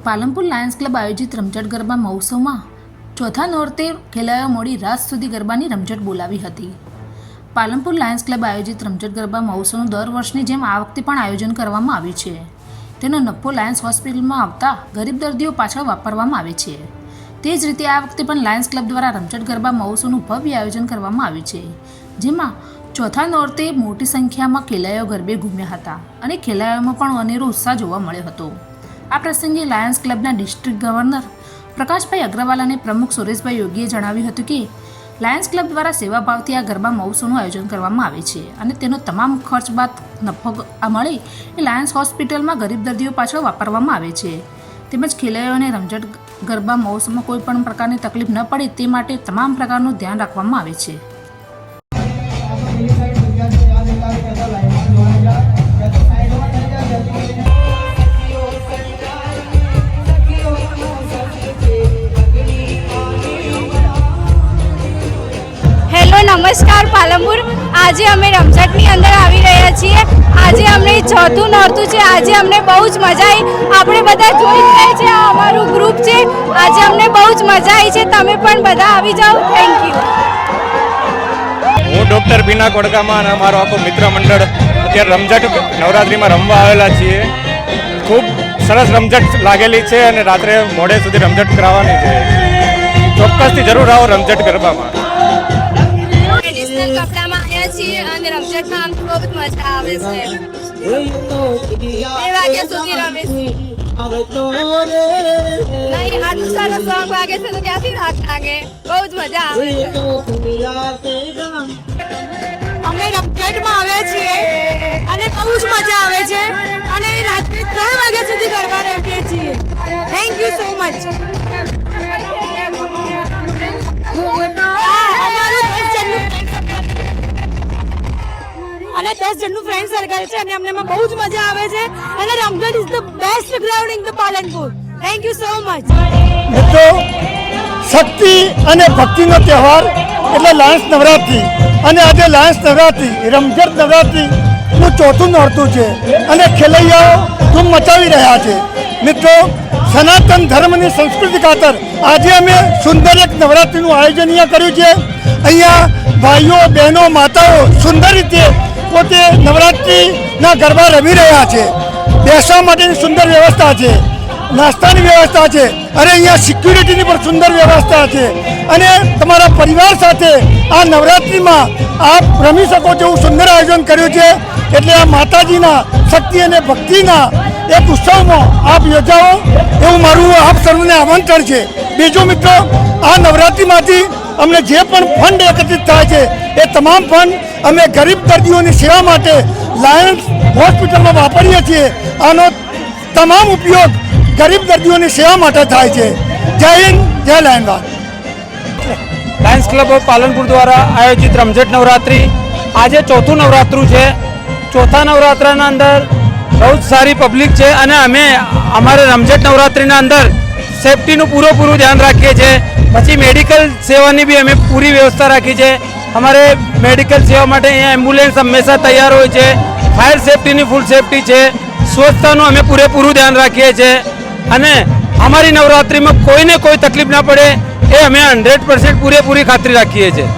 Palanpur Lions club આયોજિત રમઝટ ગરબા મહોત્સવમાં ચોથા નોરતે ખેલાયો મોડી રાત સુધી ગરબાની રમઝટ બોલાવી હતી। પાલનપુર લાયન્સ ક્લબ આયોજિત રમઝટ ગરબા મહોત્સવનું દર વર્ષની જેમ આ વખતે પણ આયોજન કરવામાં આવ્યું છે। તેનો નફો લાયન્સ હોસ્પિટલમાં આવતા ગરીબ દર્દીઓ પાછળ વાપરવામાં આવે છે। તે જ રીતે આ વખતે પણ લાયન્સ ક્લબ દ્વારા રમઝટ ગરબા મહોત્સવનું ભવ્ય આયોજન કરવામાં આવ્યું છે, જેમાં ચોથા નોરતે મોટી સંખ્યામાં ખેલાડીઓ ગરબે ઘૂમ્યા હતા અને ખેલાડીઓમાં પણ અનેરો ઉત્સાહ જોવા મળ્યો હતો। આ પ્રસંગે લાયન્સ ક્લબના ડિસ્ટ્રિક્ટ ગવર્નર પ્રકાશભાઈ અગ્રવાલ અને પ્રમુખ સુરેશભાઈ યોગીએ જણાવ્યું હતું કે લાયન્સ ક્લબ દ્વારા સેવાભાવથી આ ગરબા મહોત્સવનું આયોજન કરવામાં આવે છે અને તેનો તમામ ખર્ચ બાદ નફો મળે એ લાયન્સ હોસ્પિટલમાં ગરીબ દર્દીઓ પાછળ વાપરવામાં આવે છે। તેમજ ખેલાડીઓને રમઝટ ગરબા મહોત્સવમાં કોઈ પણ પ્રકારની તકલીફ ન પડે તે માટે તમામ પ્રકારનું ધ્યાન રાખવામાં આવે છે। नमस्कार पालनपुर आज अमे रमझटनी अंदर आवी रह्या छीए। आज अमने चौथुं नोरतुं छे। आज अमने बहु ज मजा आई। आपणे बधा जोई रह्या छे आ अमारुं ग्रुप छे। आज अमने बहु ज मजा आई छे। तमे पण बधा आवी जाओ। Thank you. હું ડૉક્ટર બીના કોડગામાં અને અમારો આખો મિત્ર મંડળ અત્યારે રમઝટ નવરાત્રિમાં રમવા આવેલા છીએ। ખૂબ સરસ રમઝટ લાગેલી છે અને રાત્રે મોડે સુધી રમઝટ કરાવવાની છે। ચોક્કસથી જરૂર આવો રમઝટ ગરબામાં। कपड़ा में आया छीए અને રમઝટમાં આમ ખૂબ જ મજા આવે છે। 2 વાગ્યા સુધી રમે છે। નહીં આટલું સરસ સોંગ વાગે છે તો ક્યાંથી રાત લાગે। બહુ જ મજા આવે છે। અમે રમઝટમાં આવ્યા છીએ અને બહુ જ મજા આવે છે અને રાત્રે 3 વાગ્યા સુધી ગરબા રમીએ છીએ। Thank you so much. અને 10 જણનું ફ્રેન્ડ સર્કલ છે અને અમને એમાં બહુ જ મજા આવે છે અને રમઝટ is the best ground in the Palanpur. Thank you so much. મિત્રો, શક્તિ અને ભક્તિનો તહેવાર એટલે લાયન્સ નવરાત્રિ અને આજે લાયન્સ નવરાત્રિ રમઝટ નવરાત્રિનું ચોથું નોરતું છે અને ખેલૈયાઓ ધૂમ મચાવી રહ્યા છે। મિત્રો, સનાતન ધર્મની સંસ્કૃતિ ખાતર આજે અમે સુંદર એક નવરાત્રિનું આયોજન અહીંયા કર્યું છે। અહીંયા ભાઈઓ બહેનો માતાઓ સુંદર રીતે પોતે નવરાત્રિના ગરબા રમી રહ્યા છે। બેસવા માટેની સુંદર વ્યવસ્થા છે, નાસ્તાની વ્યવસ્થા છે અને અહીંયા સિક્યુરિટીની પણ સુંદર વ્યવસ્થા છે અને તમારા પરિવાર સાથે આ નવરાત્રિમાં આપ રમી શકો છો એવું સુંદર આયોજન કર્યું છે। એટલે આ માતાજીના શક્તિ અને ભક્તિના એક ઉત્સવમાં આપ યોજાઓ એવું મારું આપ સર્વને આમંત્રણ છે। બીજું મિત્રો, આ નવરાત્રિમાંથી અમને જે પણ ફંડ એકત્રિત થાય છે એ તમામ ફંડ અમે ગરીબ દર્દીઓની સેવા માટે લાયન્સ હોસ્પિટલમાં વાપરીએ છીએ। આનો તમામ ઉપયોગ ગરીબ દર્દીઓની સેવા માટે થાય છે। જય હિન્દ, જય Lions. Lions club of Palanpur દ્વારા આયોજિત રમઝટ નવરાત્રિ આજે ચોથું નવરાત્રું છે। ચોથા નવરાત્રના અંદર બહુ જ સારી પબ્લિક છે અને અમે અમારે રમઝટ નવરાત્રિના અંદર સેફટીનું પૂરેપૂરું ધ્યાન રાખીએ છીએ। પછી મેડિકલ સેવાની બી અમે પૂરી વ્યવસ્થા રાખી છે। અમારે મેડિકલ સેવા માટે અહીંયા એમ્બ્યુલન્સ હંમેશા તૈયાર હોય છે। ફાયર સેફટીની ફૂલ સેફટી છે। સ્વચ્છતાનું અમે પૂરેપૂરું ધ્યાન રાખીએ છીએ અને અમારી નવરાત્રિમાં કોઈને કોઈ તકલીફ ના પડે એ અમે 100% પૂરેપૂરી ખાતરી રાખીએ છીએ।